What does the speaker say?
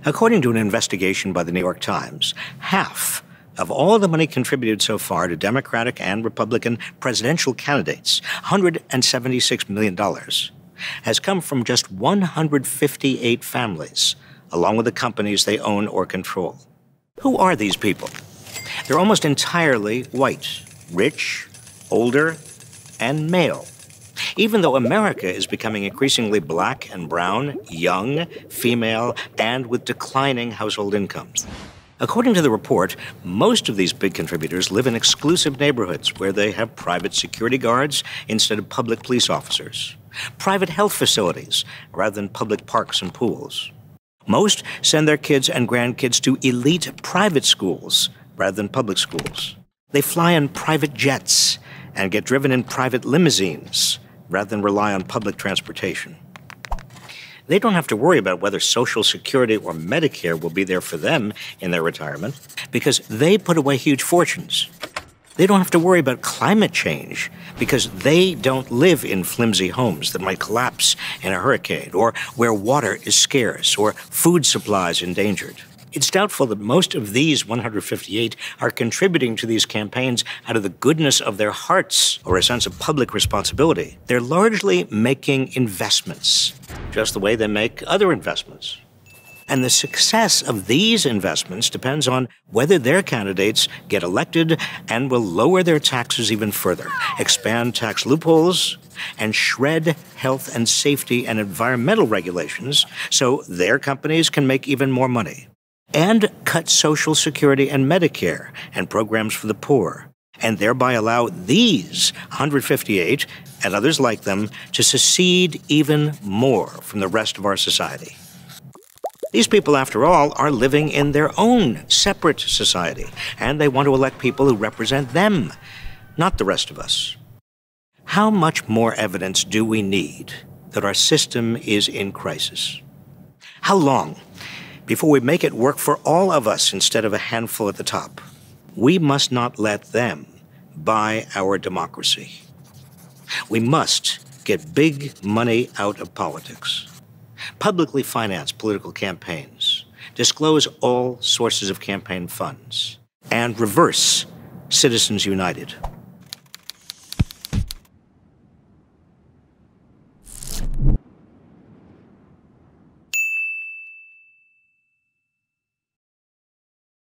According to an investigation by the New York Times, half of all the money contributed so far to Democratic and Republican presidential candidates, $176 million, has come from just 158 families, along with the companies they own or control. Who are these people? They're almost entirely white, rich, older, and male. Even though America is becoming increasingly black and brown, young, female, and with declining household incomes. According to the report, most of these big contributors live in exclusive neighborhoods where they have private security guards instead of public police officers, private health facilities rather than public parks and pools. Most send their kids and grandkids to elite private schools rather than public schools. They fly in private jets and get driven in private limousines rather than rely on public transportation. They don't have to worry about whether Social Security or Medicare will be there for them in their retirement because they put away huge fortunes. They don't have to worry about climate change because they don't live in flimsy homes that might collapse in a hurricane or where water is scarce or food supplies endangered. It's doubtful that most of these 158 are contributing to these campaigns out of the goodness of their hearts or a sense of public responsibility. They're largely making investments, just the way they make other investments. And the success of these investments depends on whether their candidates get elected and will lower their taxes even further, expand tax loopholes, and shred health and safety and environmental regulations so their companies can make even more money, and cut Social Security and Medicare and programs for the poor, and thereby allow these 158 and others like them to secede even more from the rest of our society. These people, after all, are living in their own separate society, and they want to elect people who represent them, not the rest of us. How much more evidence do we need that our system is in crisis? How long before we make it work for all of us instead of a handful at the top? We must not let them buy our democracy. We must get big money out of politics, publicly finance political campaigns, disclose all sources of campaign funds, and reverse Citizens United.